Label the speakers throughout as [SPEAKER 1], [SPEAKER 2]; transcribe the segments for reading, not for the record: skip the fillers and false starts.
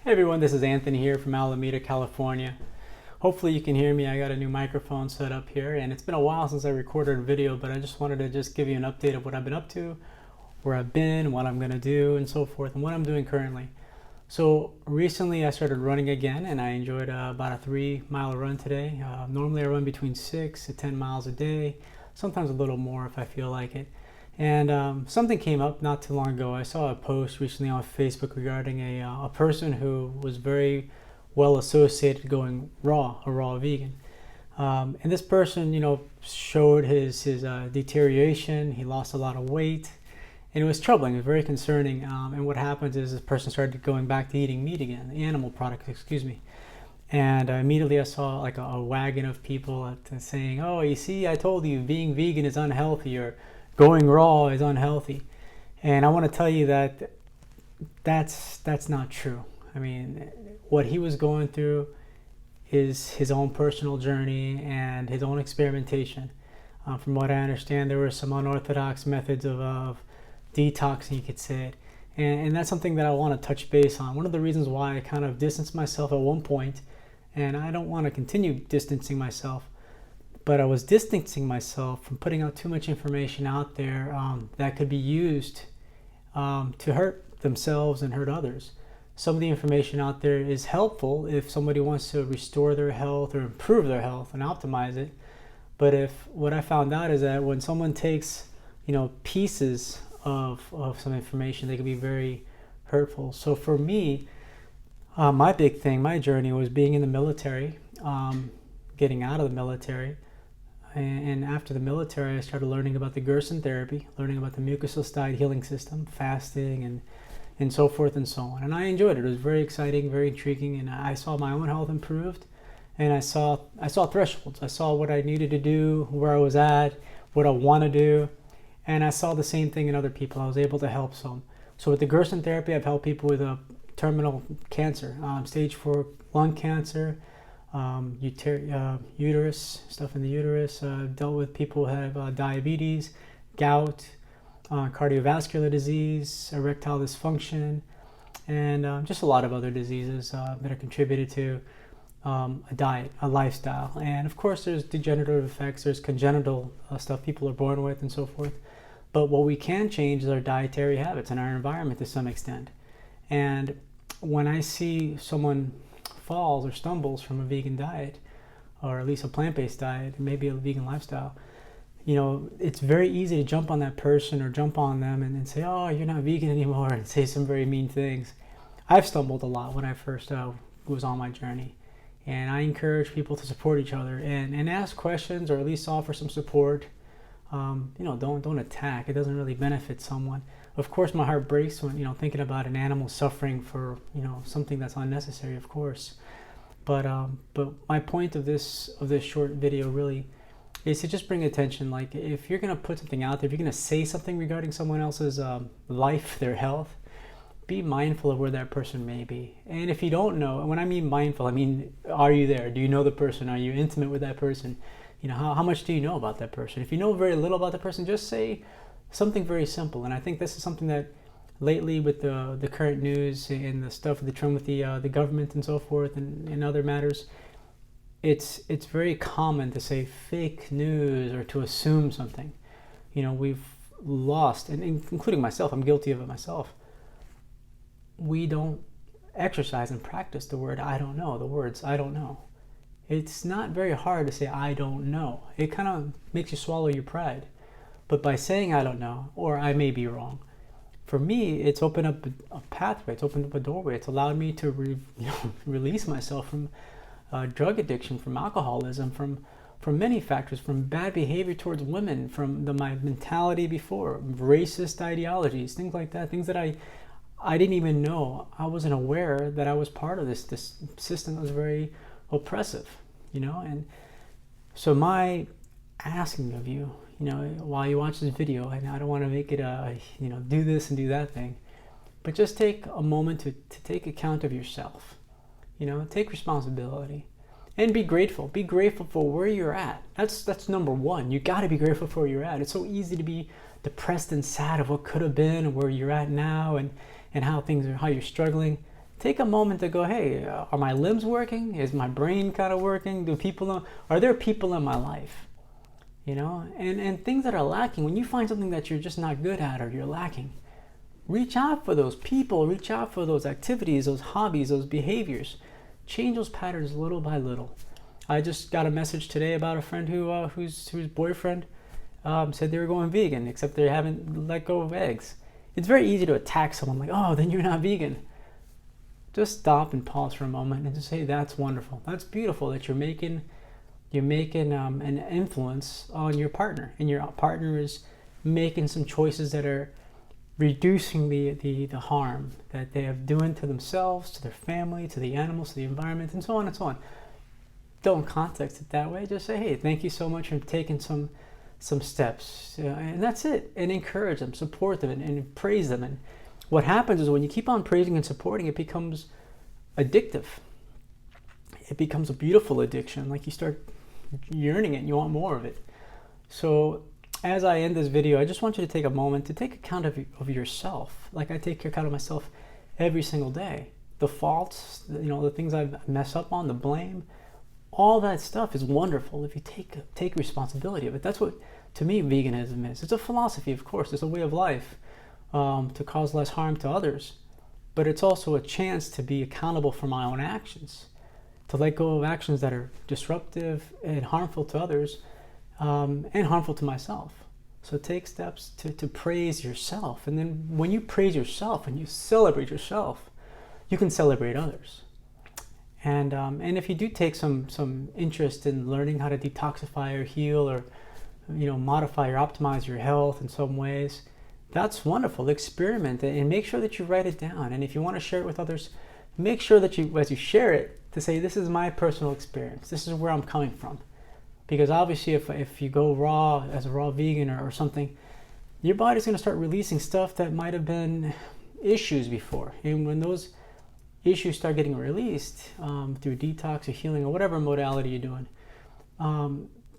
[SPEAKER 1] Hey everyone, this is Anthony here from Alameda, California. Hopefully you can hear me. I got a new microphone set up here, and it's been a while since I recorded a video, but I just wanted to give you an update of what I've been up to, where I've been, what I'm gonna do, and so forth, and what I'm doing currently. So recently I started running again, and I enjoyed about a 3-mile run today. Normally I run between 6 to 10 miles a day, sometimes a little more if I feel like it. And something came up not too long ago. I saw a post recently on Facebook regarding a person who was very well associated going raw, a raw vegan. And this person, showed his deterioration. He lost a lot of weight, and it was troubling. It was very concerning. And what happens is this person started going back to eating meat again, animal products, excuse me. And immediately I saw like a wagon of people saying, "Oh, you see, I told you being vegan is unhealthy," or "going raw is unhealthy." And I want to tell you that that's not true. I mean, what he was going through is his own personal journey and his own experimentation. From what I understand, there were some unorthodox methods of detoxing, you could say it. And that's something that I want to touch base on. One of the reasons why I kind of distanced myself at one point, and I don't want to continue distancing myself, but I was distancing myself from putting out too much information out there that could be used to hurt themselves and hurt others. Some of the information out there is helpful if somebody wants to restore their health or improve their health and optimize it. But if what I found out is that when someone takes, pieces of some information, they can be very hurtful. So for me, my big thing, my journey was being in the military, getting out of the military. And after the military, I started learning about the Gerson therapy, learning about the mucosal diet healing system, fasting, and so forth and so on. And I enjoyed it. It was very exciting, very intriguing, and I saw my own health improved. And I saw thresholds. I saw what I needed to do, where I was at, what I want to do, and I saw the same thing in other people. I was able to help some. So with the Gerson therapy, I've helped people with terminal cancer, stage 4 lung cancer, uterus, stuff in the uterus, dealt with people who have diabetes, gout, cardiovascular disease, erectile dysfunction, and just a lot of other diseases that are contributed to a diet, a lifestyle. And of course there's degenerative effects, there's congenital stuff people are born with and so forth. But what we can change is our dietary habits and our environment to some extent. And when I see someone falls or stumbles from a vegan diet, or at least a plant-based diet, maybe a vegan lifestyle, it's very easy to jump on that person or jump on them and say, "Oh, you're not vegan anymore," and say some very mean things. I've stumbled a lot when I first was on my journey, and I encourage people to support each other and ask questions, or at least offer some support. Don't attack. It doesn't really benefit someone. Of course, my heart breaks when thinking about an animal suffering for something that's unnecessary, of course. But my point of this short video really is to just bring attention. Like, if you're gonna put something out there, if you're gonna say something regarding someone else's life, their health, be mindful of where that person may be. And if you don't know, and when I mean mindful, I mean, are you there? Do you know the person? Are you intimate with that person? How much do you know about that person? If you know very little about the person, just say something very simple. And I think this is something that lately, with the current news and the stuff with the Trump, with the government and so forth, and other matters, it's very common to say fake news or to assume something. We've lost, and including myself, I'm guilty of it myself. We don't exercise and practice the word "I don't know," the words "I don't know." It's not very hard to say "I don't know." It kind of makes you swallow your pride. But by saying "I don't know," or "I may be wrong," for me, it's opened up a pathway. It's opened up a doorway. It's allowed me to release myself from drug addiction, from alcoholism, from many factors, from bad behavior towards women, from my mentality before, racist ideologies, things like that, things that I didn't even know. I wasn't aware that I was part of this system that was very oppressive, and so my asking of you, while you watch this video, and I don't want to make it do this and do that thing, but just take a moment to take account of yourself. Take responsibility and be grateful. Be grateful for where you're at. That's number one. You got to be grateful for where you're at. It's so easy to be depressed and sad of what could have been, and where you're at now, and how things are, how you're struggling. take a moment to go, hey, are my limbs working? Is my brain kind of working? Are there people in my life? You know, and things that are lacking, when you find something that you're just not good at or you're lacking, reach out for those people, reach out for those activities, those hobbies, those behaviors. Change those patterns little by little. I just got a message today about a friend whose boyfriend said they were going vegan, except they haven't let go of eggs. It's very easy to attack someone like, oh, then you're not vegan. Just stop and pause for a moment and just say, that's wonderful. That's beautiful that you're making an influence on your partner, and your partner is making some choices that are reducing the harm that they have doing to themselves, to their family, to the animals, to the environment, and so on and so on. Don't context it that way. Just say, hey, thank you so much for taking some steps, and that's it. And encourage them, support them, and praise them. And what happens is when you keep on praising and supporting, it becomes addictive. It becomes a beautiful addiction. Like you start yearning it and you want more of it. So as I end this video, I just want you to take a moment to take account of yourself. Like I take account of myself every single day. The faults, the things I mess up on, the blame, all that stuff is wonderful if you take responsibility of it. That's what, to me, veganism is. It's a philosophy, of course. It's a way of life to cause less harm to others. But it's also a chance to be accountable for my own actions, to let go of actions that are disruptive and harmful to others, and harmful to myself. So take steps to praise yourself. And then when you praise yourself and you celebrate yourself, you can celebrate others. And if you do take some interest in learning how to detoxify or heal or modify or optimize your health in some ways, that's wonderful. Experiment and make sure that you write it down. And if you want to share it with others, make sure that as you share it, to say, this is my personal experience. This is where I'm coming from. Because obviously if you go raw as a raw vegan or something, your body's going to start releasing stuff that might have been issues before. And when those issues start getting released through detox or healing or whatever modality you're doing,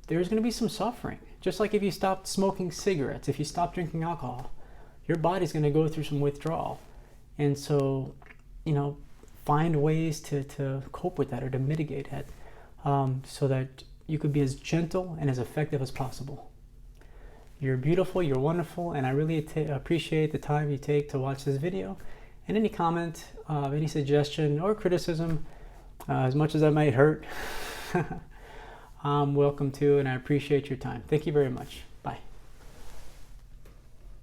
[SPEAKER 1] there's going to be some suffering. Just like if you stopped smoking cigarettes, if you stopped drinking alcohol, your body's going to go through some withdrawal. And so, find ways to cope with that or to mitigate it so that you could be as gentle and as effective as possible. You're beautiful, you're wonderful, and I really appreciate the time you take to watch this video. And any comment, any suggestion or criticism, as much as that might hurt, I'm welcome to, and I appreciate your time. Thank you very much.